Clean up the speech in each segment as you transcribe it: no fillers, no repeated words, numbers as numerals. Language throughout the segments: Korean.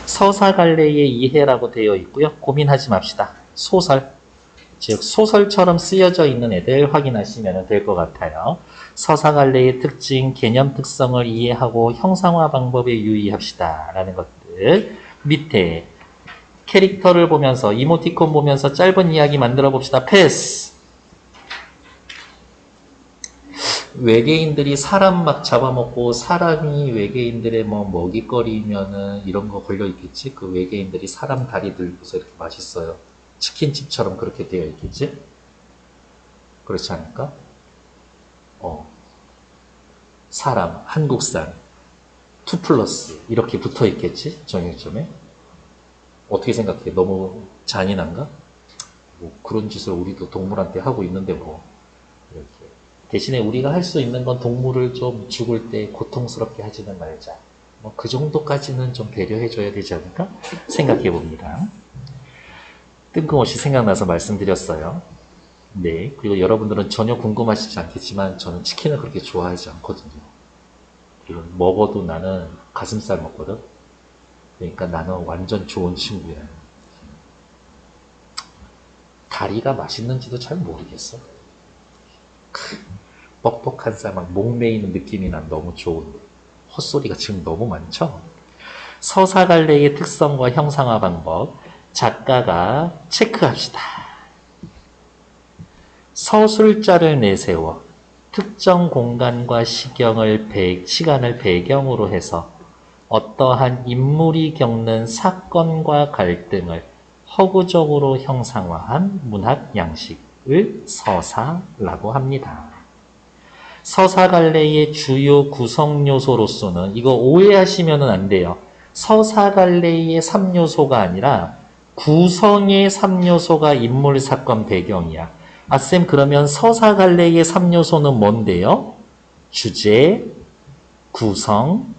서사갈래의 이해라고 되어 있고요. 고민하지 맙시다. 소설, 즉 소설처럼 쓰여져 있는 애들 확인하시면 될 것 같아요. 서사갈래의 특징, 개념 특성을 이해하고 형상화 방법에 유의합시다 라는 것들. 밑에 캐릭터를 보면서, 이모티콘 보면서 짧은 이야기 만들어 봅시다. 패스. 외계인들이 사람 막 잡아먹고 사람이 외계인들의 뭐 먹이거리면은 이런 거 걸려 있겠지? 그 외계인들이 사람 다리 들고서 이렇게 맛있어요. 치킨집처럼 그렇게 되어 있겠지? 그렇지 않을까? 사람, 한국산, 2플러스 이렇게 붙어 있겠지? 정육점에. 어떻게 생각해? 너무 잔인한가? 뭐 그런 짓을 우리도 동물한테 하고 있는데 뭐 이렇게. 대신에 우리가 할 수 있는 건 동물을 좀 죽을 때 고통스럽게 하지는 말자. 뭐 그 정도까지는 좀 배려해줘야 되지 않을까? 생각해 봅니다. 뜬금없이 생각나서 말씀드렸어요. 네. 그리고 여러분들은 전혀 궁금하시지 않겠지만 저는 치킨을 그렇게 좋아하지 않거든요. 그리고 먹어도 나는 가슴살 먹거든. 그러니까 나는 완전 좋은 친구야. 다리가 맛있는지도 잘 모르겠어. 뻑뻑한 쌀막 목 메이는 느낌이 난 너무 좋은데 헛소리가 지금 너무 많죠? 서사갈래의 특성과 형상화 방법 작가가 체크합시다. 서술자를 내세워 특정 공간과 시간을 배경으로 해서 어떠한 인물이 겪는 사건과 갈등을 허구적으로 형상화한 문학 양식을 서사라고 합니다. 서사갈래의 주요 구성 요소로서는 이거 오해하시면 안 돼요. 서사갈래의 3요소가 아니라 구성의 3요소가 인물, 사건, 배경이야. 쌤 그러면 서사갈래의 3요소는 뭔데요? 주제, 구성,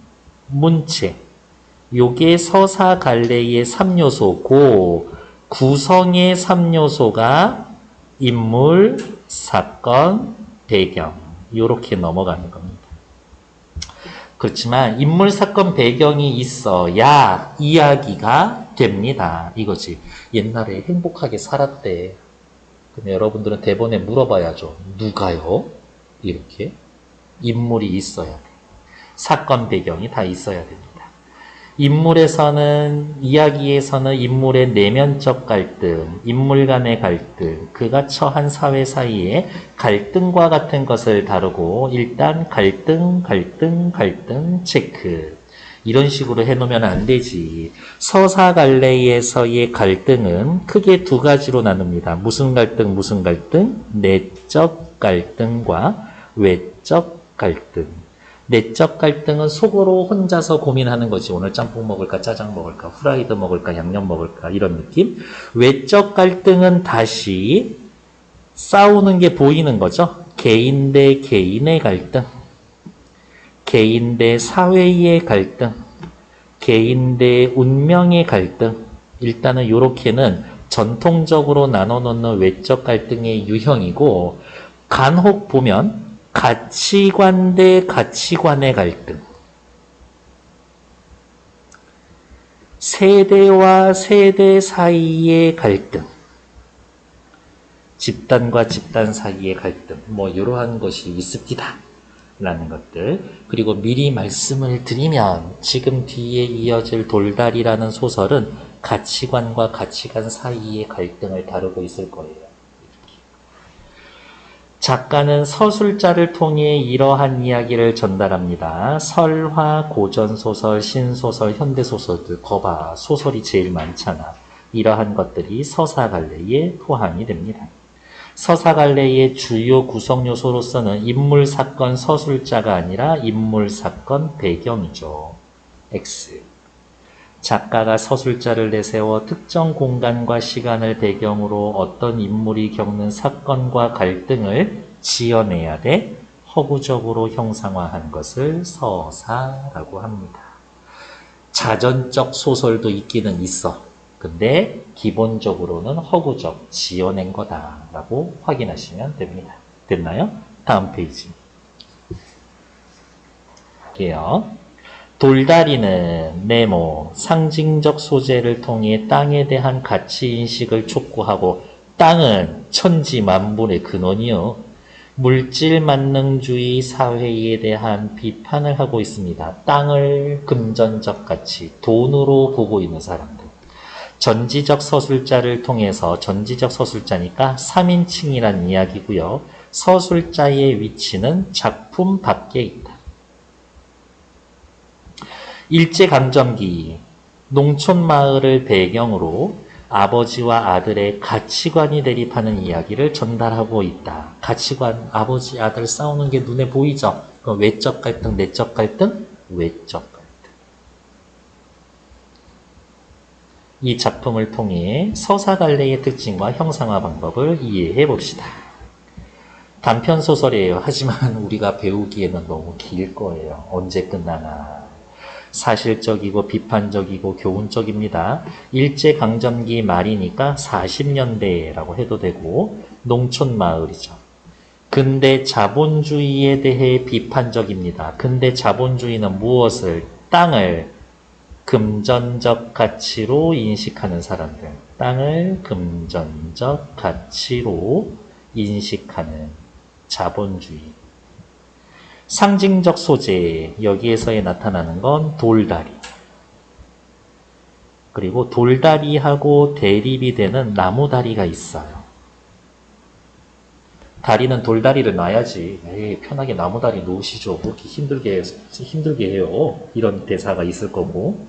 문체. 요게 서사갈래의 3요소고 구성의 3요소가 인물, 사건, 배경. 이렇게 넘어가는 겁니다. 그렇지만 인물, 사건, 배경이 있어야 이야기가 됩니다. 이거지. 옛날에 행복하게 살았대. 근데 여러분들은 대본에 물어봐야죠. 누가요? 이렇게. 인물이 있어야 돼. 사건, 배경이 다 있어야 됩니다. 이야기에서는 인물의 내면적 갈등, 인물 간의 갈등, 그가 처한 사회 사이의 갈등과 같은 것을 다루고 일단 갈등 체크. 이런 식으로 해놓으면 안 되지. 서사갈래에서의 갈등은 크게 두 가지로 나눕니다. 무슨 갈등? 내적 갈등과 외적 갈등. 내적 갈등은 속으로 혼자서 고민하는 거지. 오늘 짬뽕 먹을까, 짜장 먹을까, 후라이드 먹을까, 양념 먹을까 이런 느낌. 외적 갈등은 다시 싸우는 게 보이는 거죠. 개인 대 개인의 갈등, 개인 대 사회의 갈등, 개인 대 운명의 갈등. 일단은 이렇게는 전통적으로 나눠놓는 외적 갈등의 유형이고 간혹 보면 가치관 대 가치관의 갈등, 세대와 세대 사이의 갈등, 집단과 집단 사이의 갈등, 뭐 이러한 것이 있습니다. 라는 것들. 그리고 미리 말씀을 드리면 지금 뒤에 이어질 돌다리라는 소설은 가치관과 가치관 사이의 갈등을 다루고 있을 거예요. 작가는 서술자를 통해 이러한 이야기를 전달합니다. 설화, 고전소설, 신소설, 현대소설들 거봐. 소설이 제일 많잖아. 이러한 것들이 서사갈래에 포함이 됩니다. 서사갈래의 주요 구성 요소로서는 인물, 사건, 서술자가 아니라 인물, 사건, 배경이죠. X. 작가가 서술자를 내세워 특정 공간과 시간을 배경으로 어떤 인물이 겪는 사건과 갈등을 지어내야 돼 허구적으로 형상화한 것을 서사라고 합니다. 자전적 소설도 있기는 있어. 근데 기본적으로는 허구적, 지어낸 거다라고 확인하시면 됩니다. 됐나요? 다음 페이지. 볼게요. 돌다리는 네모, 상징적 소재를 통해 땅에 대한 가치인식을 촉구하고 땅은 천지 만물의 근원이요. 물질 만능주의 사회에 대한 비판을 하고 있습니다. 땅을 금전적 가치, 돈으로 보고 있는 사람들. 전지적 서술자를 통해서 전지적 서술자니까 3인칭이란 이야기고요. 서술자의 위치는 작품 밖에 있다. 일제강점기 농촌마을을 배경으로 아버지와 아들의 가치관이 대립하는 이야기를 전달하고 있다. 가치관, 아버지, 아들 싸우는 게 눈에 보이죠? 외적 갈등, 내적 갈등, 외적 갈등. 이 작품을 통해 서사갈래의 특징과 형상화 방법을 이해해 봅시다. 단편 소설이에요. 하지만 우리가 배우기에는 너무 길 거예요. 언제 끝나나. 사실적이고 비판적이고 교훈적입니다. 일제강점기 말이니까 40년대라고 해도 되고 농촌 마을이죠. 근대 자본주의에 대해 비판적입니다. 근대 자본주의는 무엇을? 땅을 금전적 가치로 인식하는 사람들. 땅을 금전적 가치로 인식하는 자본주의. 상징적 소재, 여기에서의 나타나는 건 돌다리. 그리고 돌다리하고 대립이 되는 나무다리가 있어요. 다리는 돌다리를 놔야지. 에이, 편하게 나무다리 놓으시죠. 그렇게 힘들게 해요. 이런 대사가 있을 거고.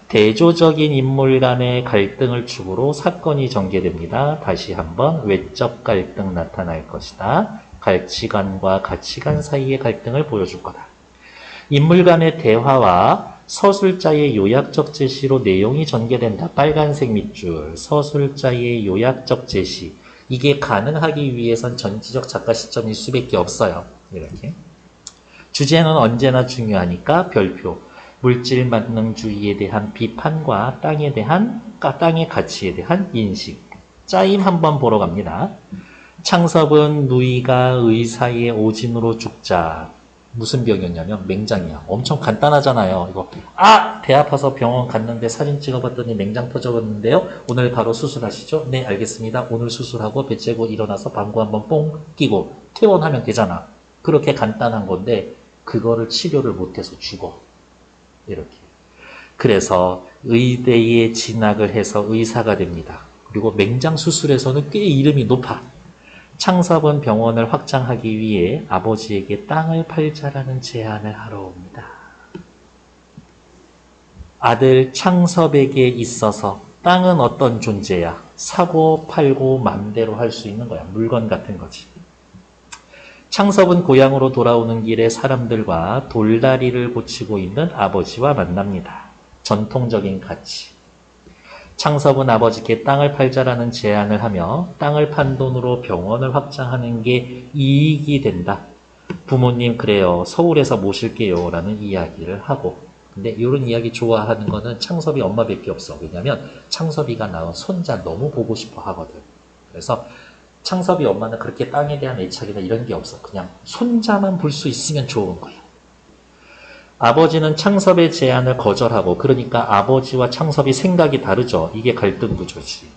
대조적인 인물 간의 갈등을 축으로 사건이 전개됩니다. 다시 한번 외적 갈등 나타날 것이다. 가치관과 가치관 사이의 갈등을 보여줄 거다. 인물 간의 대화와 서술자의 요약적 제시로 내용이 전개된다. 빨간색 밑줄, 서술자의 요약적 제시. 이게 가능하기 위해선 전지적 작가 시점일 수밖에 없어요. 이렇게. 주제는 언제나 중요하니까 별표. 물질 만능주의에 대한 비판과 땅의 가치에 대한 인식. 짜임 한번 보러 갑니다. 창섭은 누이가 의사의 오진으로 죽자. 무슨 병이었냐면 맹장이야. 엄청 간단하잖아요. 이거 배 아파서 병원 갔는데 사진 찍어봤더니 맹장 터져버렸는데요. 오늘 바로 수술하시죠? 네, 알겠습니다. 오늘 수술하고 배 째고 일어나서 방구 한번 뽕 끼고 퇴원하면 되잖아. 그렇게 간단한 건데 그거를 치료를 못해서 죽어. 이렇게. 그래서 의대에 진학을 해서 의사가 됩니다. 그리고 맹장 수술에서는 꽤 이름이 높아. 창섭은 병원을 확장하기 위해 아버지에게 땅을 팔자라는 제안을 하러 옵니다. 아들 창섭에게 있어서 땅은 어떤 존재야? 사고 팔고 맘대로 할 수 있는 거야. 물건 같은 거지. 창섭은 고향으로 돌아오는 길에 사람들과 돌다리를 고치고 있는 아버지와 만납니다. 전통적인 가치. 창섭은 아버지께 땅을 팔자라는 제안을 하며 땅을 판 돈으로 병원을 확장하는 게 이익이 된다. 부모님 그래요. 서울에서 모실게요. 라는 이야기를 하고. 근데 이런 이야기 좋아하는 거는 창섭이 엄마밖에 없어. 왜냐면 창섭이가 낳은 손자 너무 보고 싶어 하거든. 그래서 창섭이 엄마는 그렇게 땅에 대한 애착이나 이런 게 없어. 그냥 손자만 볼 수 있으면 좋은 거야. 아버지는 창섭의 제안을 거절하고, 그러니까 아버지와 창섭이 생각이 다르죠. 이게 갈등 구조지.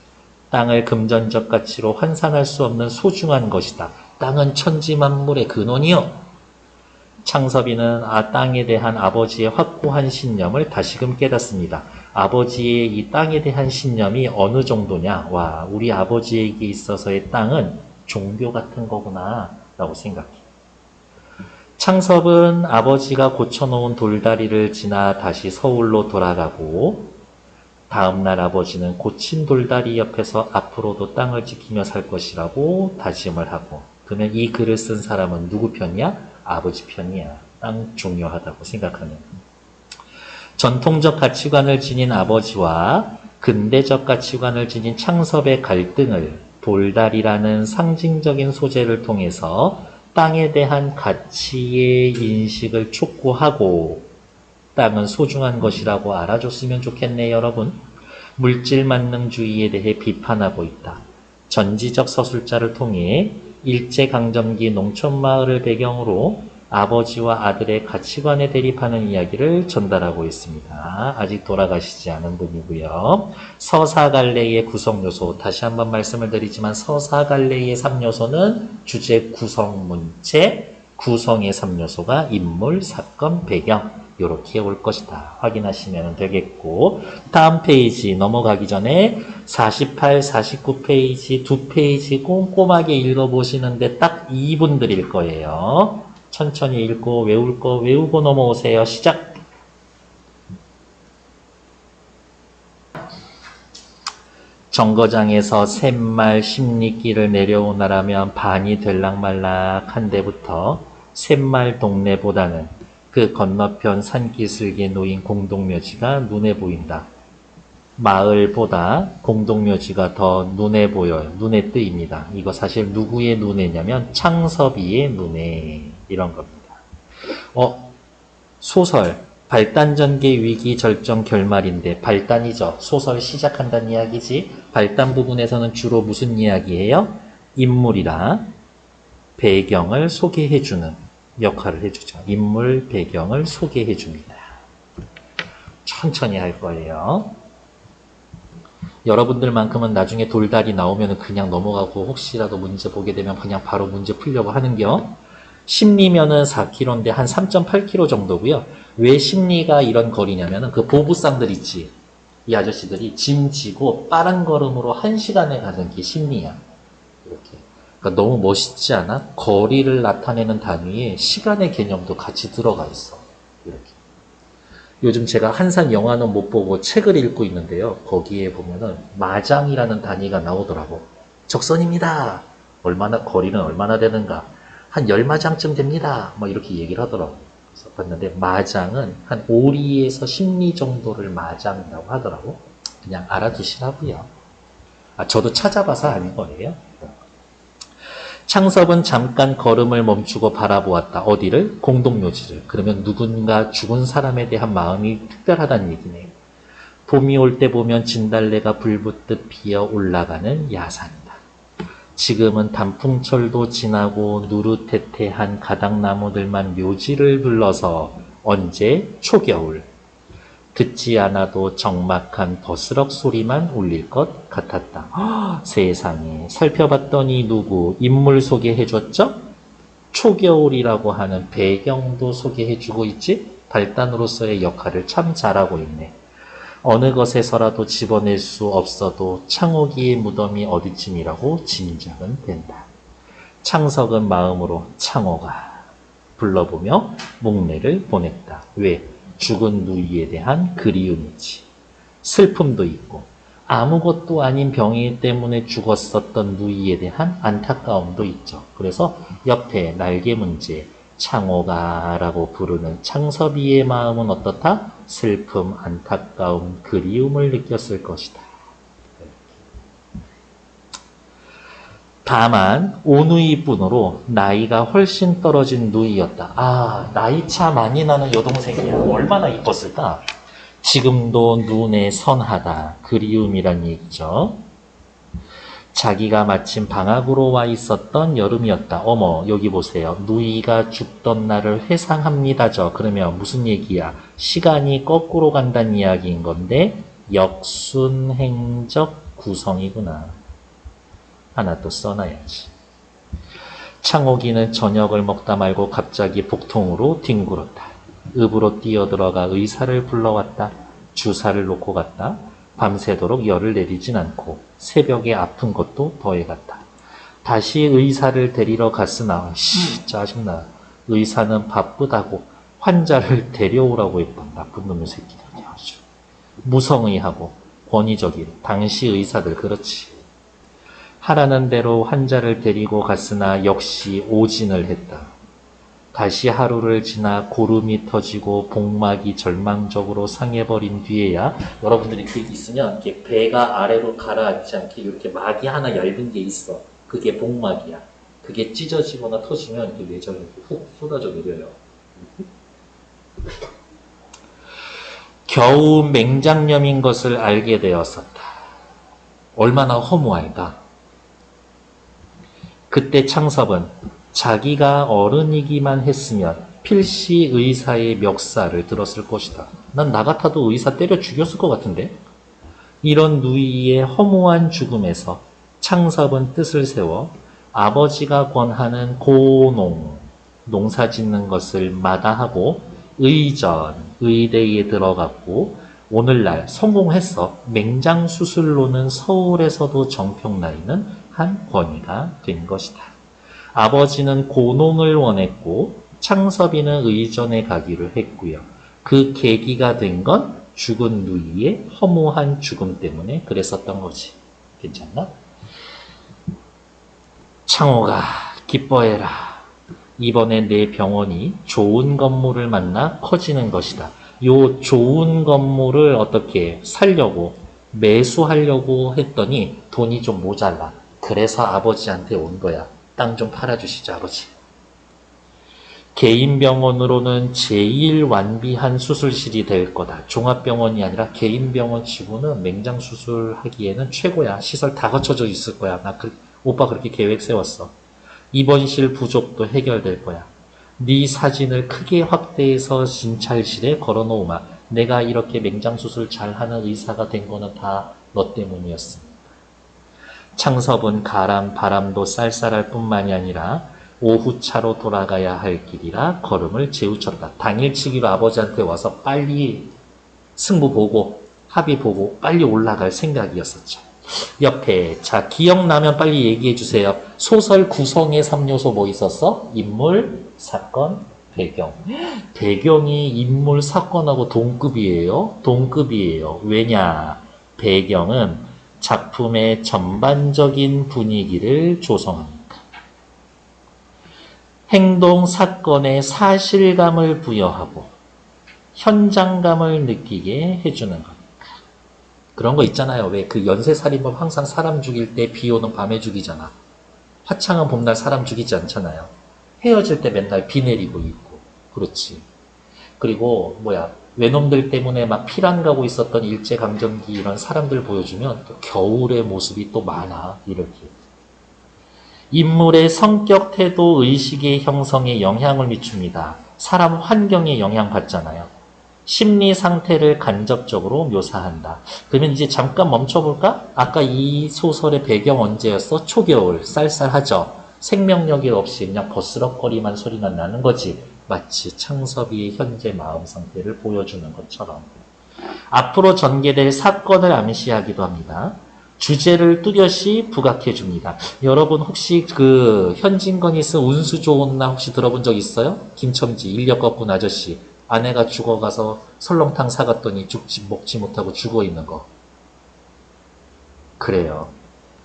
땅을 금전적 가치로 환산할 수 없는 소중한 것이다. 땅은 천지 만물의 근원이요. 창섭이는 땅에 대한 아버지의 확고한 신념을 다시금 깨닫습니다. 아버지의 이 땅에 대한 신념이 어느 정도냐. 와, 우리 아버지에게 있어서의 땅은 종교 같은 거구나 라고 생각해. 창섭은 아버지가 고쳐놓은 돌다리를 지나 다시 서울로 돌아가고, 다음날 아버지는 고친 돌다리 옆에서 앞으로도 땅을 지키며 살 것이라고 다짐을 하고, 그러면 이 글을 쓴 사람은 누구 편이야? 아버지 편이야. 땅 중요하다고 생각하는. 전통적 가치관을 지닌 아버지와 근대적 가치관을 지닌 창섭의 갈등을 돌다리라는 상징적인 소재를 통해서 땅에 대한 가치의 인식을 촉구하고, 땅은 소중한 것이라고 알아줬으면 좋겠네, 여러분. 물질 만능주의에 대해 비판하고 있다. 전지적 서술자를 통해 일제강점기 농촌마을을 배경으로 아버지와 아들의 가치관에 대립하는 이야기를 전달하고 있습니다. 아직 돌아가시지 않은 분이고요. 서사갈래의 구성요소, 다시 한번 말씀을 드리지만 서사갈래의 3요소는 주제 구성 문체, 구성의 3요소가 인물, 사건, 배경 이렇게 올 것이다. 확인하시면 되겠고, 다음 페이지 넘어가기 전에 48, 49페이지 2페이지 꼼꼼하게 읽어보시는데 딱 2분 드릴 거예요. 천천히 읽고 외울 거 외우고 넘어오세요. 시작! 정거장에서 샘말 십리길을 내려오나라면 반이 들락말락 한 데부터 샘말 동네보다는 그 건너편 산기슭에 놓인 공동묘지가 눈에 보인다. 마을보다 공동묘지가 더 눈에 보여요. 눈에 뜨입니다. 이거 사실 누구의 눈에냐면 창섭이의 눈에 이런 겁니다. 소설 발단전개 위기 절정 결말인데 발단이죠. 소설 시작한다는 이야기지. 발단 부분에서는 주로 무슨 이야기예요? 인물이랑 배경을 소개해주는 역할을 해주죠. 인물 배경을 소개해줍니다. 천천히 할 거예요. 여러분들만큼은 나중에 돌달이 나오면 그냥 넘어가고 혹시라도 문제 보게 되면 그냥 바로 문제 풀려고 하는겨. 심리면은 4km인데 한 3.8km 정도고요. 왜 심리가 이런 거리냐면은 그 보부상들 있지. 이 아저씨들이 짐 지고 빠른 걸음으로 1시간에 가는 게 심리야. 이렇게. 그러니까 너무 멋있지 않아? 거리를 나타내는 단위에 시간의 개념도 같이 들어가 있어. 이렇게. 요즘 제가 한산 영화는 못 보고 책을 읽고 있는데요. 거기에 보면은 마장이라는 단위가 나오더라고. 적선입니다. 거리는 얼마나 되는가? 한 10마장쯤 됩니다. 뭐 이렇게 얘기를 하더라고. 그래서 봤는데 마장은 한 5리에서 10리 정도를 마장이라고 하더라고. 그냥 알아두시라고요. 저도 찾아봐서 아는 거예요. 창섭은 잠깐 걸음을 멈추고 바라보았다. 어디를? 공동묘지를. 그러면 누군가 죽은 사람에 대한 마음이 특별하다는 얘기네요. 봄이 올 때 보면 진달래가 불붙듯 피어 올라가는 야산이다. 지금은 단풍철도 지나고 누르테테한 가닥나무들만 묘지를 불러서 언제? 초겨울. 듣지 않아도 적막한 버스럭 소리만 울릴 것 같았다. 세상에. 살펴봤더니 누구? 인물 소개해줬죠? 초겨울이라고 하는 배경도 소개해주고 있지? 발단으로서의 역할을 참 잘하고 있네. 어느 것에서라도 집어낼 수 없어도 창옥이의 무덤이 어디쯤이라고 짐작은 된다. 창석은 마음으로 창옥아 불러보며 목례를 보냈다. 왜? 죽은 누이에 대한 그리움이지. 슬픔도 있고 아무것도 아닌 병이 때문에 죽었었던 누이에 대한 안타까움도 있죠. 그래서 옆에 날개 문제 창호가라고 부르는 창섭이의 마음은 어떻다? 슬픔, 안타까움, 그리움을 느꼈을 것이다. 다만 오누이뿐으로 나이가 훨씬 떨어진 누이였다. 나이 차 많이 나는 여동생이야. 얼마나 이뻤을까? 지금도 눈에 선하다. 그리움이란 얘기죠. 자기가 마침 방학으로 와 있었던 여름이었다. 어머, 여기 보세요. 누이가 죽던 날을 회상합니다죠. 그러면 무슨 얘기야? 시간이 거꾸로 간다는 이야기인 건데 역순행적 구성이구나. 하나 또 써놔야지. 창옥이는 저녁을 먹다 말고 갑자기 복통으로 뒹굴었다. 읍으로 뛰어들어가 의사를 불러왔다. 주사를 놓고 갔다. 밤새도록 열을 내리진 않고 새벽에 아픈 것도 더해갔다. 다시 의사를 데리러 갔으나 짜증나. 의사는 바쁘다고 환자를 데려오라고 했던 나쁜 놈의 새끼들이 아주 무성의하고 권위적인 당시 의사들. 그렇지. 하라는 대로 환자를 데리고 갔으나 역시 오진을 했다. 다시 하루를 지나 고름이 터지고 복막이 절망적으로 상해버린 뒤에야 여러분들이 그게 있으면 이렇게 배가 아래로 가라앉지 않게 이렇게 막이 하나 얇은 게 있어. 그게 복막이야. 그게 찢어지거나 터지면 이렇게 뇌전이 훅 쏟아져 내려요. 겨우 맹장염인 것을 알게 되었었다. 얼마나 허무할까. 그때 창섭은 자기가 어른이기만 했으면 필시 의사의 멱살을 들었을 것이다. 난 나 같아도 의사 때려 죽였을 것 같은데. 이런 누이의 허무한 죽음에서 창섭은 뜻을 세워 아버지가 권하는 고농, 농사 짓는 것을 마다하고 의전, 의대에 들어갔고 오늘날 성공해서 맹장 수술로는 서울에서도 정평나 있는 한 권위가 된 것이다. 아버지는 고농을 원했고 창섭이는 의전에 가기로 했고요. 그 계기가 된 건 죽은 누이의 허무한 죽음 때문에 그랬었던 거지. 괜찮나? 창호가 기뻐해라. 이번에 내 병원이 좋은 건물을 만나 커지는 것이다. 요 좋은 건물을 어떻게 살려고 매수하려고 했더니 돈이 좀 모자라. 그래서 아버지한테 온 거야. 땅 좀 팔아주시죠, 아버지. 개인 병원으로는 제일 완비한 수술실이 될 거다. 종합병원이 아니라 개인 병원 치고는 맹장 수술하기에는 최고야. 시설 다 갖춰져 있을 거야. 오빠 그렇게 계획 세웠어. 입원실 부족도 해결될 거야. 네 사진을 크게 확대해서 진찰실에 걸어놓으마. 내가 이렇게 맹장 수술 잘하는 의사가 된 거는 다 너 때문이었어. 창섭은 바람도 쌀쌀할 뿐만이 아니라 오후차로 돌아가야 할 길이라 걸음을 재우쳤다. 당일치기로 아버지한테 와서 빨리 승부 보고 합의 보고 빨리 올라갈 생각이었었죠. 옆에 자 기억나면 빨리 얘기해 주세요. 소설 구성의 3요소 뭐 있었어? 인물, 사건, 배경. 배경이 인물, 사건하고 동급이에요. 동급이에요. 왜냐? 배경은 작품의 전반적인 분위기를 조성합니다. 행동, 사건에 사실감을 부여하고 현장감을 느끼게 해주는 겁니다. 그런 거 있잖아요. 왜 그 연쇄살인범 항상 사람 죽일 때 비 오는 밤에 죽이잖아. 화창한 봄날 사람 죽이지 않잖아요. 헤어질 때 맨날 비 내리고 있고. 그렇지. 그리고 외놈들 때문에 막 피란 가고 있었던 일제강점기 이런 사람들 보여주면 또 겨울의 모습이 또 많아. 이렇게. 인물의 성격, 태도, 의식의 형성에 영향을 미칩니다. 사람 환경에 영향받잖아요. 심리 상태를 간접적으로 묘사한다. 그러면 이제 잠깐 멈춰볼까? 아까 이 소설의 배경 언제였어? 초겨울, 쌀쌀하죠? 생명력이 없이 그냥 버스럭거리만 소리가 나는 거지. 마치 창섭이의 현재 마음 상태를 보여주는 것처럼. 앞으로 전개될 사건을 암시하기도 합니다. 주제를 뚜렷이 부각해 줍니다. 여러분 혹시 그 현진건이 쓴 운수 좋은 날 혹시 들어본 적 있어요? 김첨지 인력 거꾼 아저씨. 아내가 죽어가서 설렁탕 사갔더니 먹지 못하고 죽어 있는 거. 그래요.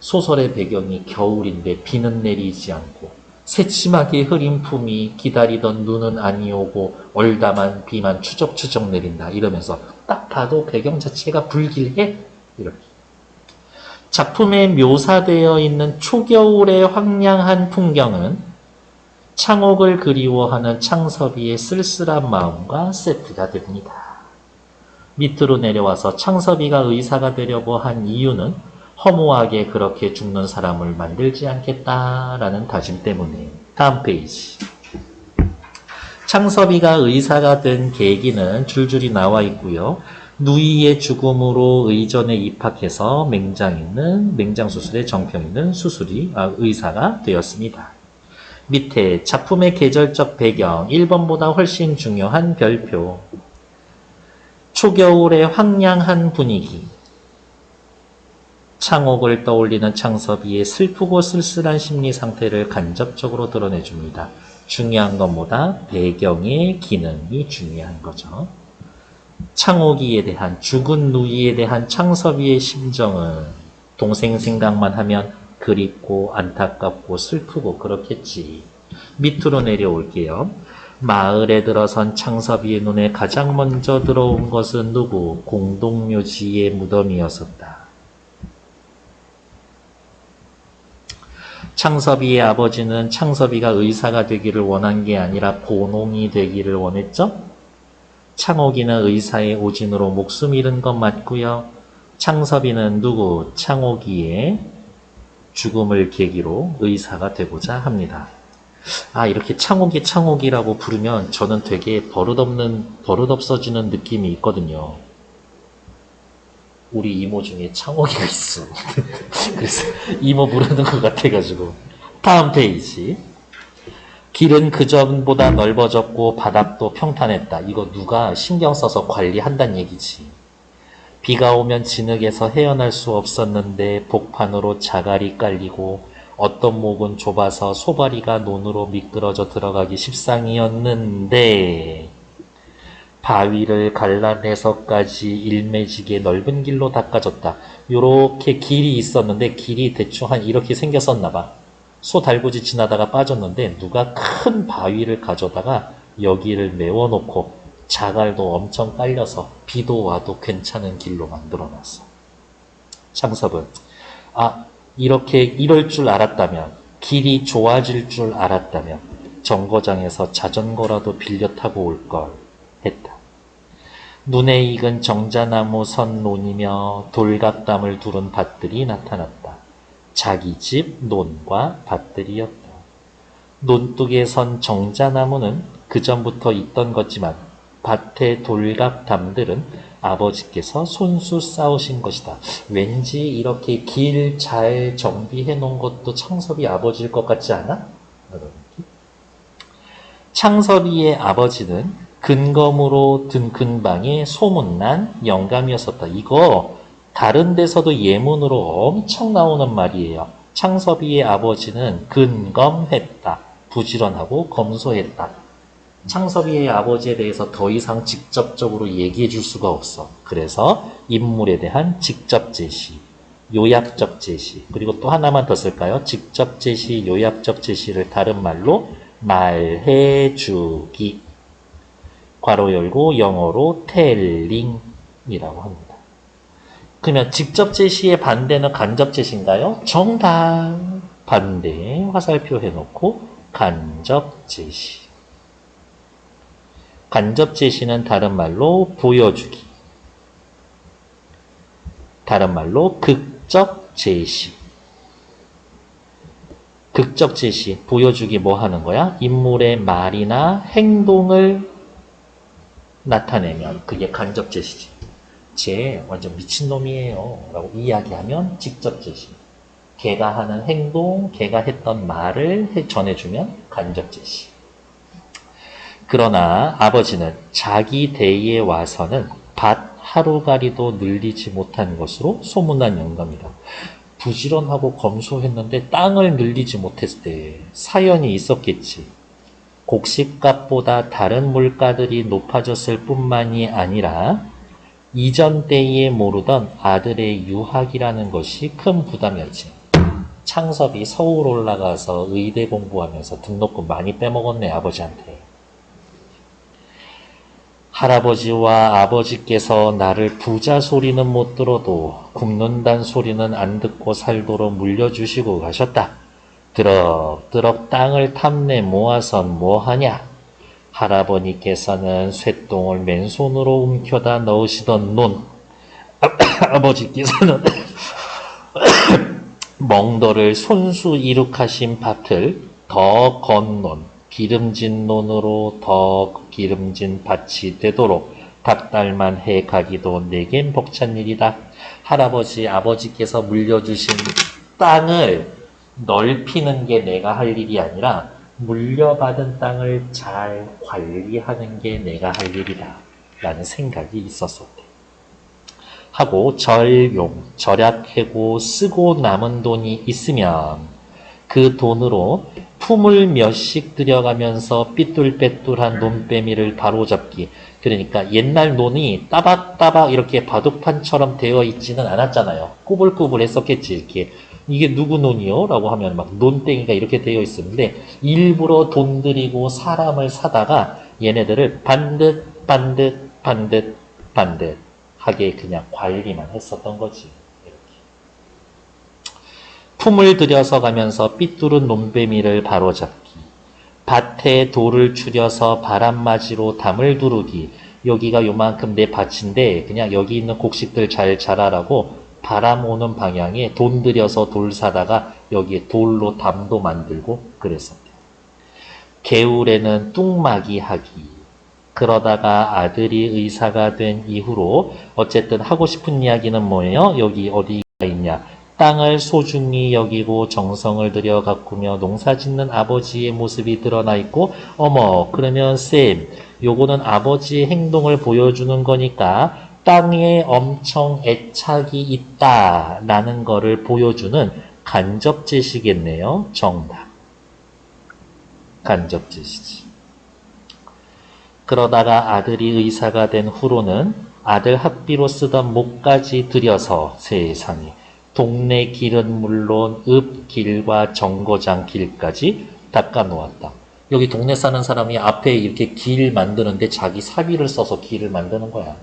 소설의 배경이 겨울인데 비는 내리지 않고 새침하게 흐린 품이 기다리던 눈은 아니 오고 얼다만 비만 추적추적 내린다. 이러면서 딱 봐도 배경 자체가 불길해. 이렇게. 작품에 묘사되어 있는 초겨울의 황량한 풍경은 창옥을 그리워하는 창섭이의 쓸쓸한 마음과 세트가 됩니다. 밑으로 내려와서 창섭이가 의사가 되려고 한 이유는 허무하게 그렇게 죽는 사람을 만들지 않겠다라는 다짐 때문에. 다음 페이지. 창섭이가 의사가 된 계기는 줄줄이 나와 있고요. 누이의 죽음으로 의전에 입학해서 맹장 수술에 정평 있는 의사가 되었습니다. 밑에 작품의 계절적 배경 1번보다 훨씬 중요한 별표. 초겨울의 황량한 분위기. 창옥을 떠올리는 창섭이의 슬프고 쓸쓸한 심리 상태를 간접적으로 드러내줍니다. 중요한 것보다 배경의 기능이 중요한 거죠. 창옥이에 대한 죽은 누이에 대한 창섭이의 심정은 동생 생각만 하면 그립고 안타깝고 슬프고 그렇겠지. 밑으로 내려올게요. 마을에 들어선 창섭이의 눈에 가장 먼저 들어온 것은 누구? 공동묘지의 무덤이었었다. 창섭이의 아버지는 창섭이가 의사가 되기를 원한 게 아니라 고농이 되기를 원했죠? 창옥이는 의사의 오진으로 목숨 잃은 것 맞고요. 창섭이는 누구? 창옥이의 죽음을 계기로 의사가 되고자 합니다. 아, 이렇게 창옥이라고 부르면 저는 되게 버릇없어지는 느낌이 있거든요. 우리 이모 중에 창옥이가 있어. 그래서 이모 부르는 것 같아가지고. 다음 페이지. 길은 그전보다 넓어졌고 바닥도 평탄했다. 이거 누가 신경 써서 관리한다는 얘기지. 비가 오면 진흙에서 헤어날 수 없었는데 복판으로 자갈이 깔리고 어떤 목은 좁아서 소바리가 논으로 미끄러져 들어가기 십상이었는데 바위를 갈라내서까지 일매지게 넓은 길로 닦아졌다. 요렇게 길이 있었는데 길이 대충 한 이렇게 생겼었나 봐. 소 달구지 지나다가 빠졌는데 누가 큰 바위를 가져다가 여기를 메워놓고 자갈도 엄청 깔려서 비도 와도 괜찮은 길로 만들어놨어. 창섭은 이렇게 이럴 줄 알았다면, 길이 좋아질 줄 알았다면 정거장에서 자전거라도 빌려 타고 올 걸 했다. 눈에 익은 정자나무 선 논이며 돌갓담을 두른 밭들이 나타났다. 자기 집 논과 밭들이었다. 논둑에 선 정자나무는 그전부터 있던 거지만 밭의 돌갓담들은 아버지께서 손수 쌓으신 것이다. 왠지 이렇게 길 잘 정비해 놓은 것도 창섭이 아버지일 것 같지 않아? 창섭이의 아버지는 근검으로 든 근방에 소문난 영감이었었다. 이거 다른 데서도 예문으로 엄청 나오는 말이에요. 창섭이의 아버지는 근검했다. 부지런하고 검소했다. 창섭이의 아버지에 대해서 더 이상 직접적으로 얘기해 줄 수가 없어. 그래서 인물에 대한 직접 제시, 요약적 제시, 그리고 또 하나만 더 쓸까요? 직접 제시, 요약적 제시를 다른 말로 말해주기, 괄호 열고 영어로 텔링이라고 합니다. 그러면 직접 제시의 반대는 간접 제시인가요? 정답! 반대 화살표 해놓고 간접 제시. 간접 제시는 다른 말로 보여주기, 다른 말로 극적 제시. 극적 제시, 보여주기 뭐 하는 거야? 인물의 말이나 행동을 나타내면 그게 간접 제시지. 쟤 완전 미친놈이에요 라고 이야기하면 직접 제시. 걔가 하는 행동, 걔가 했던 말을 전해주면 간접 제시. 그러나 아버지는 자기 대에 와서는 밭 하루가리도 늘리지 못한 것으로 소문난 영감이다. 부지런하고 검소했는데 땅을 늘리지 못했을 때 사연이 있었겠지. 곡식값보다 다른 물가들이 높아졌을 뿐만이 아니라 이전 때에 모르던 아들의 유학이라는 것이 큰 부담이었지. 창섭이 서울 올라가서 의대 공부하면서 등록금 많이 빼먹었네, 아버지한테. 할아버지와 아버지께서 나를 부자 소리는 못 들어도 굶는단 소리는 안 듣고 살도록 물려주시고 가셨다. 드럭드럭 땅을 탐내 모아선 뭐하냐? 할아버니께서는 쇠똥을 맨손으로 움켜다 넣으시던 논, 아버지께서는 멍도를 손수 이룩하신 밭을 더 건논, 기름진 논으로 더 기름진 밭이 되도록 닭달만 해 가기도 내겐 벅찬 일이다. 할아버지, 아버지께서 물려주신 땅을 넓히는 게 내가 할 일이 아니라 물려받은 땅을 잘 관리하는 게 내가 할 일이다. 라는 생각이 있었었대. 하고 절약하고 쓰고 남은 돈이 있으면 그 돈으로 품을 몇씩 들여가면서 삐뚤빼뚤한 논배미를 바로잡기. 그러니까 옛날 논이 따박따박 이렇게 바둑판처럼 되어 있지는 않았잖아요. 꾸불꾸불 했었겠지. 이렇게 이게 누구 논이요? 라고 하면 막 논땡이가 이렇게 되어 있었는데 일부러 돈 들이고 사람을 사다가 얘네들을 반듯 하게 그냥 관리만 했었던 거지. 품을 들여서 가면서 삐뚤은 논배미를 바로잡기, 밭에 돌을 추려서 바람맞이로 담을 두르기. 여기가 요만큼 내 밭인데 그냥 여기 있는 곡식들 잘 자라라고 바람 오는 방향에 돈 들여서 돌 사다가 여기에 돌로 담도 만들고 그랬었대. 개울에는 뚱마기 하기. 그러다가 아들이 의사가 된 이후로 어쨌든 하고 싶은 이야기는 뭐예요? 여기 어디가 있냐? 땅을 소중히 여기고 정성을 들여 가꾸며 농사짓는 아버지의 모습이 드러나 있고, 어머, 그러면 쌤, 요거는 아버지의 행동을 보여주는 거니까 땅에 엄청 애착이 있다라는 거를 보여주는 간접제시겠네요. 정답. 간접제시지. 그러다가 아들이 의사가 된 후로는 아들 학비로 쓰던 목까지 들여서 세상에 동네 길은 물론 읍길과 정거장 길까지 닦아 놓았다. 여기 동네 사는 사람이 앞에 이렇게 길 만드는데 자기 사비를 써서 길을 만드는 거야.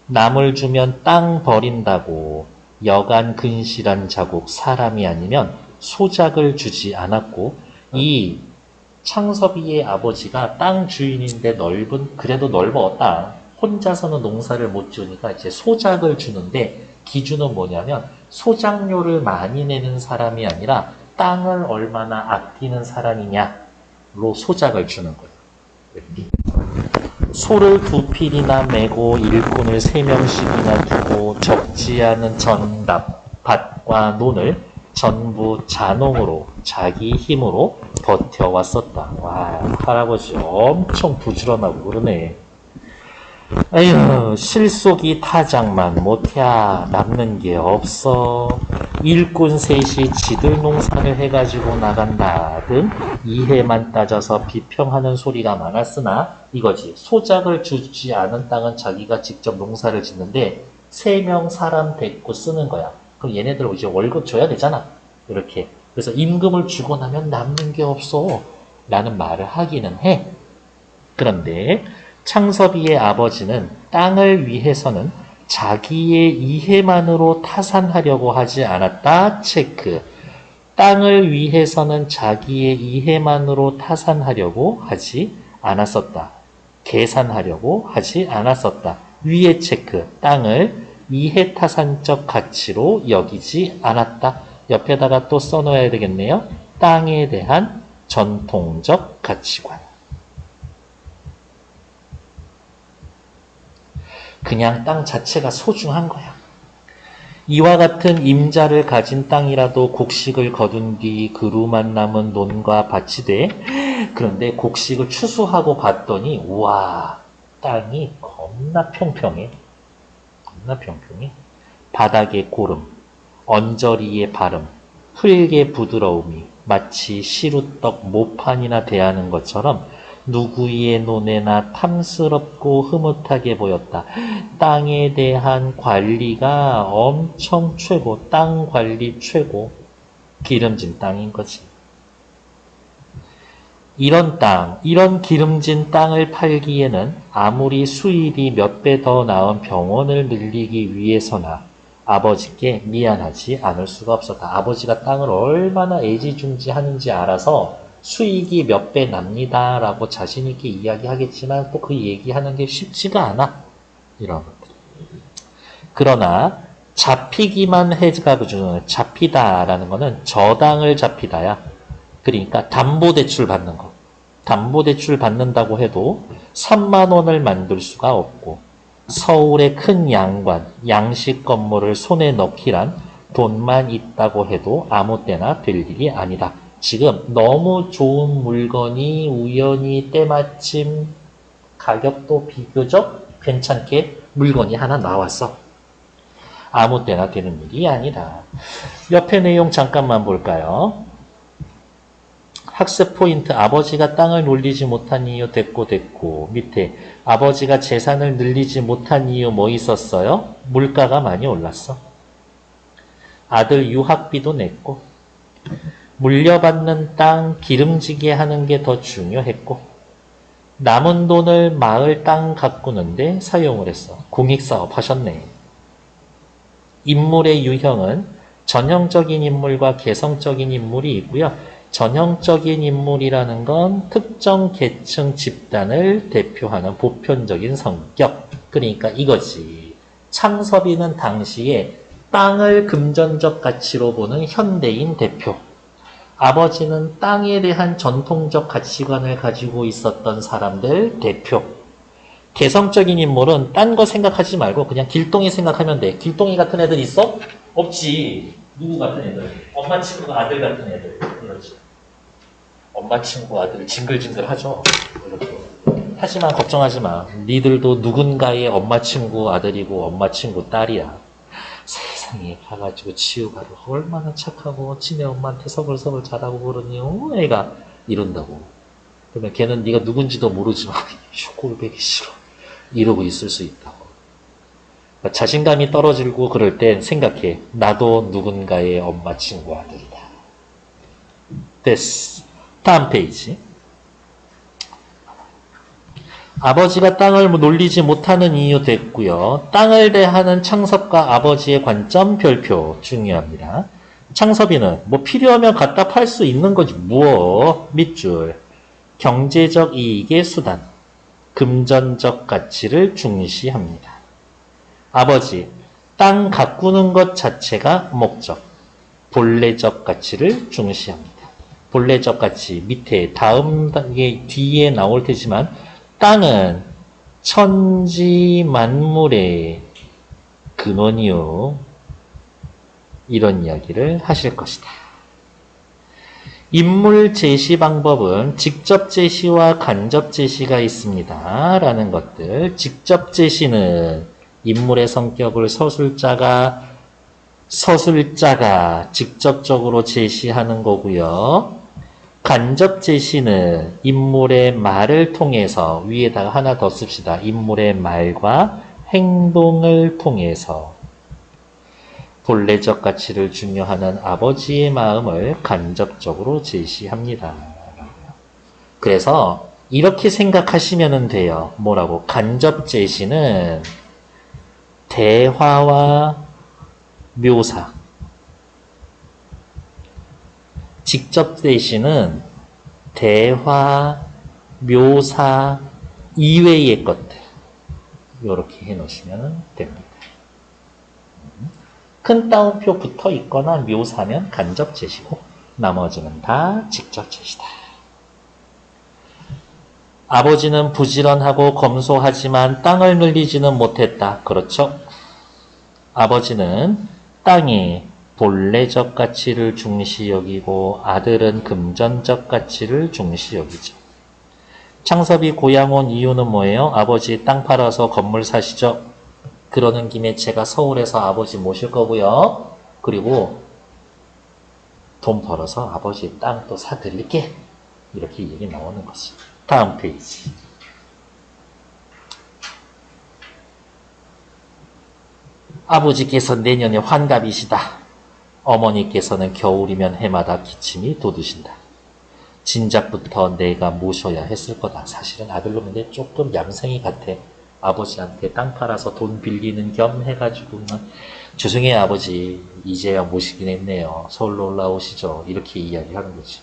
남을 주면 땅 버린다고 여간 근실한 자국 사람이 아니면 소작을 주지 않았고, 이 창섭이의 아버지가 땅 주인인데 그래도 넓어 땅. 혼자서는 농사를 못 지으니까 이제 소작을 주는데, 기준은 뭐냐면 소작료를 많이 내는 사람이 아니라 땅을 얼마나 아끼는 사람이냐로 소작을 주는 거예요. 소를 2필이나 메고 일꾼을 3명씩이나 두고 적지 않은 전답, 밭과 논을 전부 자농으로 자기 힘으로 버텨왔었다. 와, 할아버지 엄청 부지런하고 그러네. 에휴, 실속이 타작만 못해야 남는 게 없어. 일꾼 셋이 지들 농사를 해가지고 나간다 등 이해만 따져서 비평하는 소리가 많았으나 이거지. 소작을 주지 않은 땅은 자기가 직접 농사를 짓는데 3명 사람 데리고 쓰는 거야. 그럼 얘네들 이제 월급 줘야 되잖아. 이렇게. 그래서 임금을 주고 나면 남는 게 없어. 라는 말을 하기는 해. 그런데 창섭이의 아버지는 땅을 위해서는 자기의 이해만으로 타산하려고 하지 않았다. 체크. 땅을 위해서는 자기의 이해만으로 타산하려고 하지 않았었다. 계산하려고 하지 않았었다. 위에 체크. 땅을 이해타산적 가치로 여기지 않았다. 옆에다가 또 써놓아야 되겠네요. 땅에 대한 전통적 가치관. 그냥 땅 자체가 소중한 거야. 이와 같은 임자를 가진 땅이라도 곡식을 거둔 뒤 그루만 남은 논과 밭이 돼. 그런데 곡식을 추수하고 봤더니 우와, 땅이 겁나 평평해. 겁나 평평해. 바닥의 고름, 언저리의 바름, 흙의 부드러움이 마치 시루떡 모판이나 대하는 것처럼 누구의 눈에나 탐스럽고 흐뭇하게 보였다. 땅에 대한 관리가 엄청 최고, 땅 관리 최고, 기름진 땅인 거지. 이런 땅, 이런 기름진 땅을 팔기에는 아무리 수입이 몇 배 더 나은 병원을 늘리기 위해서나 아버지께 미안하지 않을 수가 없었다. 아버지가 땅을 얼마나 애지중지하는지 알아서 수익이 몇 배 납니다 라고 자신있게 이야기하겠지만 또 그 얘기하는 게 쉽지가 않아. 이런 것들. 그러나 잡히기만 해가지고 잡히다라는 거는 저당을 잡히다야. 그러니까 담보대출 받는 거. 담보대출 받는다고 해도 3만 원을 만들 수가 없고, 서울의 큰 양관, 양식 건물을 손에 넣기란 돈만 있다고 해도 아무 때나 될 일이 아니다. 지금 너무 좋은 물건이 우연히 때마침 가격도 비교적 괜찮게 물건이 하나 나왔어. 아무 때나 되는 일이 아니다. 옆에 내용 잠깐만 볼까요? 학습 포인트. 아버지가 땅을 놀리지 못한 이유 됐고 밑에 아버지가 재산을 늘리지 못한 이유 뭐 있었어요? 물가가 많이 올랐어. 아들 유학비도 냈고, 물려받는 땅 기름지게 하는 게 더 중요했고, 남은 돈을 마을 땅 가꾸는데 사용을 했어. 공익사업 하셨네. 인물의 유형은 전형적인 인물과 개성적인 인물이 있고요. 전형적인 인물이라는 건 특정 계층 집단을 대표하는 보편적인 성격. 그러니까 이거지. 창섭이는 당시에 땅을 금전적 가치로 보는 현대인 대표. 아버지는 땅에 대한 전통적 가치관을 가지고 있었던 사람들 대표. 개성적인 인물은 딴 거 생각하지 말고 그냥 길동이 생각하면 돼. 길동이 같은 애들 있어? 없지. 누구 같은 애들? 엄마 친구 아들 같은 애들. 그렇지. 엄마 친구 아들 징글징글 하죠. 이렇게. 하지만 걱정하지 마. 니들도 누군가의 엄마 친구 아들이고 엄마 친구 딸이야. 세상에 가가지고 치유가를 얼마나 착하고 지네 엄마한테 서글서글 잘하고 그러니 애가 이런다고. 그러면 걔는 네가 누군지도 모르지만 꼴보기 싫어. 이러고 있을 수 있다고. 그러니까 자신감이 떨어지고 그럴 땐 생각해. 나도 누군가의 엄마 친구 아들이다. 됐어. 다음 페이지. 아버지가 땅을 놀리지 못하는 이유 됐고요. 땅을 대하는 창섭과 아버지의 관점 별표 중요합니다. 창섭이는 뭐 필요하면 갖다 팔 수 있는 거지 뭐. 밑줄. 경제적 이익의 수단. 금전적 가치를 중시합니다. 아버지, 땅 가꾸는 것 자체가 목적. 본래적 가치를 중시합니다. 본래적 가치 밑에 다음 단계 뒤에 나올 테지만 땅은 천지 만물의 근원이요. 이런 이야기를 하실 것이다. 인물 제시 방법은 직접 제시와 간접 제시가 있습니다. 라는 것들. 직접 제시는 인물의 성격을 서술자가 직접적으로 제시하는 거고요. 간접 제시는 인물의 말을 통해서 위에다가 하나 더 씁시다. 인물의 말과 행동을 통해서 본래적 가치를 중요하는 아버지의 마음을 간접적으로 제시합니다. 그래서 이렇게 생각하시면 돼요. 뭐라고? 간접 제시는 대화와 묘사. 직접 제시는 대화, 묘사 이외의 것들. 이렇게 해놓으시면 됩니다. 큰 따옴표 붙어 있거나 묘사면 간접 제시고 나머지는 다 직접 제시다. 아버지는 부지런하고 검소하지만 땅을 늘리지는 못했다. 그렇죠? 아버지는 땅이 본래적 가치를 중시 여기고 아들은 금전적 가치를 중시 여기죠. 창섭이 고향 온 이유는 뭐예요? 아버지 땅 팔아서 건물 사시죠? 그러는 김에 제가 서울에서 아버지 모실 거고요. 그리고 돈 벌어서 아버지 땅 또 사드릴게. 이렇게 얘기 나오는 거지. 다음 페이지. 아버지께서 내년에 환갑이시다. 어머니께서는 겨울이면 해마다 기침이 돋으신다. 진작부터 내가 모셔야 했을 거다. 사실은 아들놈인데 조금 얌생이 같아. 아버지한테 땅 팔아서 돈 빌리는 겸 해가지고 죄송해요 아버지 이제야 모시긴 했네요. 서울로 올라오시죠. 이렇게 이야기하는 거지.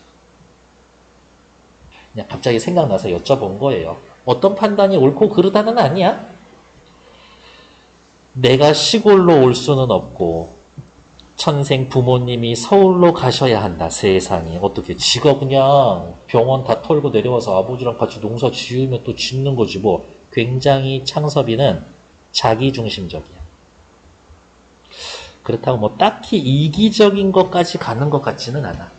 그냥 갑자기 생각나서 여쭤본 거예요. 어떤 판단이 옳고 그르다는 아니야. 내가 시골로 올 수는 없고 천생 부모님이 서울로 가셔야 한다. 세상에 어떻게 지가 그냥 병원 다 털고 내려와서 아버지랑 같이 농사 지으면 또 짓는 거지 뭐. 굉장히 창섭이는 자기중심적이야. 그렇다고 뭐 딱히 이기적인 것까지 가는 것 같지는 않아.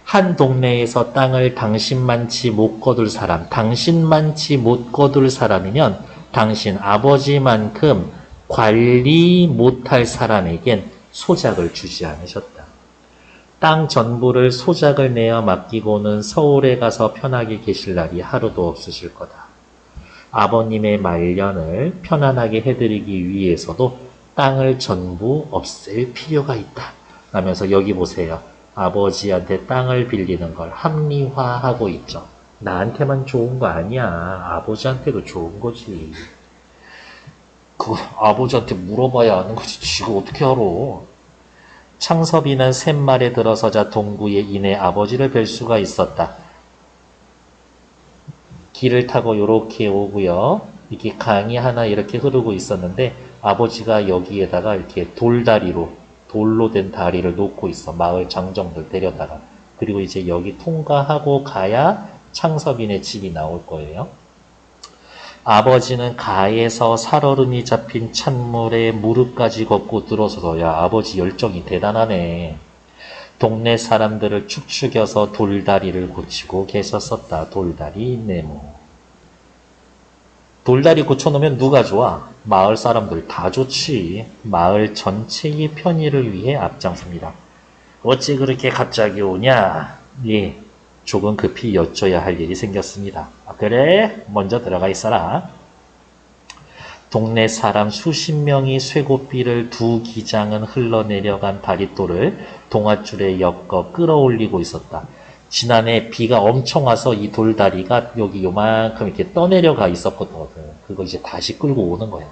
한 동네에서 땅을 당신만치 못 거둘 사람, 당신만치 못 거둘 사람이면 당신 아버지만큼 관리 못할 사람에겐 소작을 주지 않으셨다. 땅 전부를 소작을 내어 맡기고는 서울에 가서 편하게 계실 날이 하루도 없으실 거다. 아버님의 말년을 편안하게 해드리기 위해서도 땅을 전부 없앨 필요가 있다. 라면서 여기 보세요. 아버지한테 땅을 빌리는 걸 합리화하고 있죠. 나한테만 좋은 거 아니야. 아버지한테도 좋은 거지. 그거 아버지한테 물어봐야 아는 거지. 지가 어떻게 알아. 창섭이는 샘말에 들어서자 동구에 인해 아버지를 뵐 수가 있었다. 길을 타고 이렇게 오고요. 이렇게 강이 하나 이렇게 흐르고 있었는데 아버지가 여기에다가 이렇게 돌다리로 돌로 된 다리를 놓고 있어. 마을 장정들 데려다가. 그리고 이제 여기 통과하고 가야 창섭이네 집이 나올 거예요. 아버지는 가에서 살얼음이 잡힌 찬물에 무릎까지 걷고 들어서서 야 아버지 열정이 대단하네. 동네 사람들을 축축여서 돌다리를 고치고 계셨었다. 돌다리 네모. 돌다리 고쳐놓으면 누가 좋아? 마을 사람들 다 좋지. 마을 전체의 편의를 위해 앞장섭니다. 어찌 그렇게 갑자기 오냐? 예, 조금 급히 여쭤야 할 일이 생겼습니다. 아, 그래? 먼저 들어가 있어라. 동네 사람 수십 명이 쇠고삐를 두 기장은 흘러내려간 다리돌을 동아줄에 엮어 끌어올리고 있었다. 지난해 비가 엄청 와서 이 돌다리가 여기 요만큼 이렇게 떠내려가 있었거든. 그거 이제 다시 끌고 오는 거야.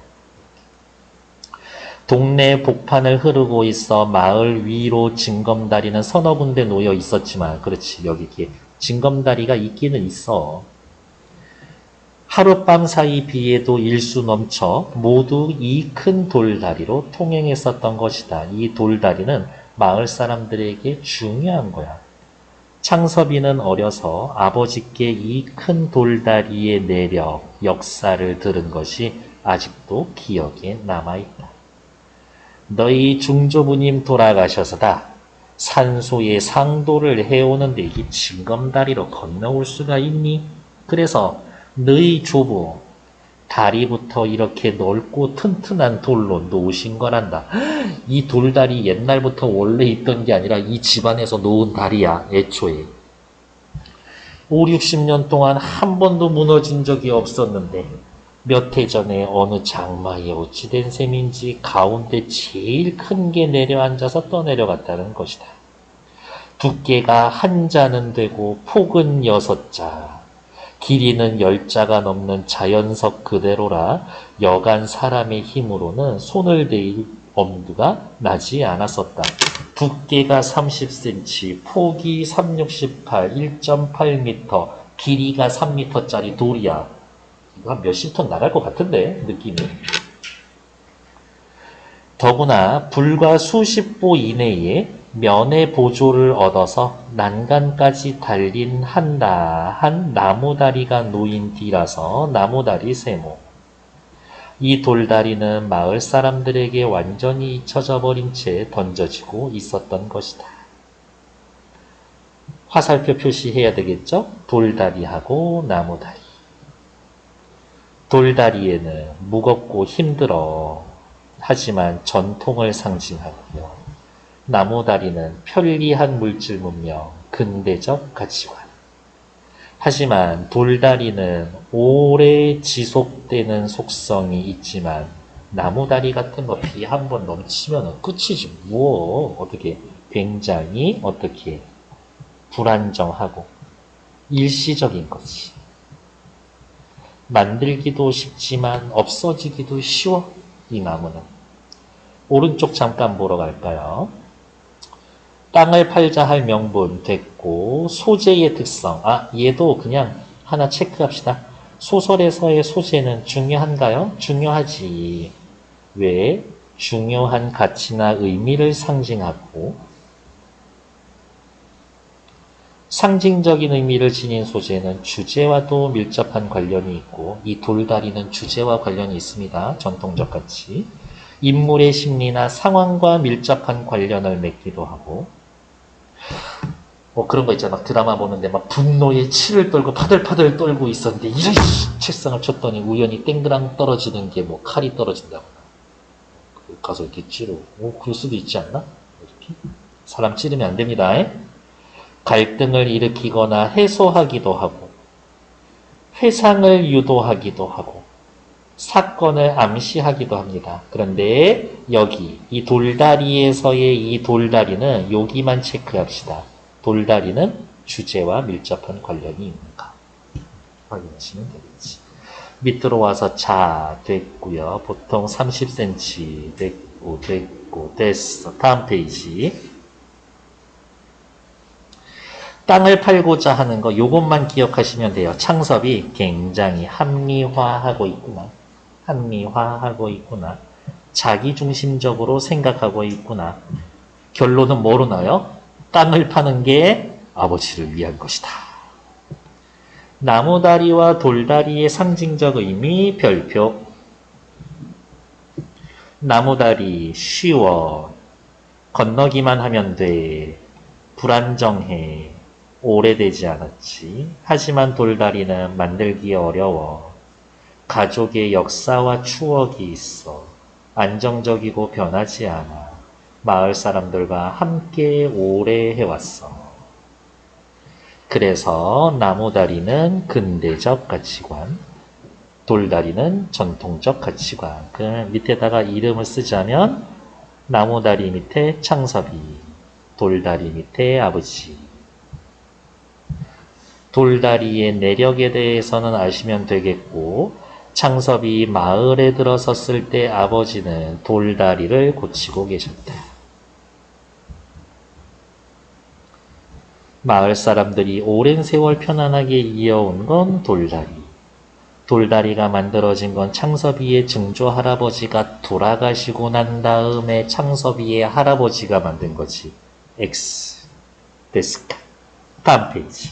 동네 복판을 흐르고 있어 마을 위로 징검다리는 서너 군데 놓여 있었지만, 그렇지, 여기 이렇게 징검다리가 있기는 있어. 하룻밤 사이 비에도 일수 넘쳐 모두 이 큰 돌다리로 통행했었던 것이다. 이 돌다리는 마을 사람들에게 중요한 거야. 창섭이는 어려서 아버지께 이 큰 돌다리의 내력, 역사를 들은 것이 아직도 기억에 남아있다. 너희 중조부님 돌아가셔서다. 산소의 상도를 해오는데 이 징검다리로 건너올 수가 있니? 그래서 너희 조부 다리부터 이렇게 넓고 튼튼한 돌로 놓으신 거란다. 이 돌다리 옛날부터 원래 있던 게 아니라 이 집안에서 놓은 다리야. 애초에 5, 60년 동안 한 번도 무너진 적이 없었는데 몇 해 전에 어느 장마에 어찌된 셈인지 가운데 제일 큰 게 내려앉아서 떠내려갔다는 것이다. 두께가 한 자는 되고 폭은 6자, 길이는 10자가 넘는 자연석 그대로라 여간 사람의 힘으로는 손을 대일 엄두가 나지 않았었다. 두께가 30cm, 폭이 368, 1.8m, 길이가 3m짜리 돌이야. 이거 한 몇십 톤 나갈 것 같은데, 느낌이. 더구나 불과 수십 보 이내에 면의 보조를 얻어서 난간까지 달린 한다한 나무다리가 놓인 뒤라서 나무다리 세모. 이 돌다리는 마을 사람들에게 완전히 잊혀져 버린 채 던져지고 있었던 것이다. 화살표 표시해야 되겠죠? 돌다리하고 나무다리. 돌다리에는 무겁고 힘들어. 하지만 전통을 상징하고요. 나무다리는 편리한 물질 문명, 근대적 가치관. 하지만 돌다리는 오래 지속되는 속성이 있지만 나무다리 같은 거 비 한 번 넘치면 끝이지. 뭐 어떻게 굉장히 어떻게 불안정하고 일시적인 거지. 만들기도 쉽지만 없어지기도 쉬워. 이 나무는. 오른쪽 잠깐 보러 갈까요? 땅을 팔자 할 명분 됐고 소재의 특성. 얘도 그냥 하나 체크합시다. 소설에서의 소재는 중요한가요? 중요하지. 왜? 중요한 가치나 의미를 상징하고 상징적인 의미를 지닌 소재는 주제와도 밀접한 관련이 있고 이 돌다리는 주제와 관련이 있습니다. 전통적 가치. 인물의 심리나 상황과 밀접한 관련을 맺기도 하고 그런 거 있잖아. 드라마 보는데 막 분노에 치를 떨고 파들파들 떨고 있었는데 이런 책상을 쳤더니 우연히 땡그랑 떨어지는 게 뭐 칼이 떨어진다거나 가서 이렇게 찌르고 그럴 수도 있지 않나? 이렇게 사람 찌르면 안 됩니다. 갈등을 일으키거나 해소하기도 하고 회상을 유도하기도 하고 사건을 암시하기도 합니다. 그런데 여기 이 돌다리에서의 이 돌다리는 여기만 체크합시다. 돌다리는 주제와 밀접한 관련이 있는가 확인하시면 되겠지. 밑으로 와서 자 됐고요. 보통 30cm 됐고 됐어. 다음 페이지. 땅을 팔고자 하는 거 요것만 기억하시면 돼요. 창섭이 굉장히 합리화하고 있구나. 합리화하고 있구나. 자기중심적으로 생각하고 있구나. 결론은 뭐로 나요? 땅을 파는 게 아버지를 위한 것이다. 나무다리와 돌다리의 상징적 의미 별표. 나무다리 쉬워. 건너기만 하면 돼. 불안정해. 오래되지 않았지. 하지만 돌다리는 만들기 어려워. 가족의 역사와 추억이 있어. 안정적이고 변하지 않아. 마을 사람들과 함께 오래 해왔어. 그래서 나무다리는 근대적 가치관, 돌다리는 전통적 가치관. 그 밑에다가 이름을 쓰자면 나무다리 밑에 창섭이, 돌다리 밑에 아버지. 돌다리의 내력에 대해서는 아시면 되겠고, 창섭이 마을에 들어섰을 때 아버지는 돌다리를 고치고 계셨다. 마을 사람들이 오랜 세월 편안하게 이어온 건 돌다리. 돌다리가 만들어진 건 창섭이의 증조 할아버지가 돌아가시고 난 다음에 창섭이의 할아버지가 만든 거지. X. 데스까. 다음 페이지.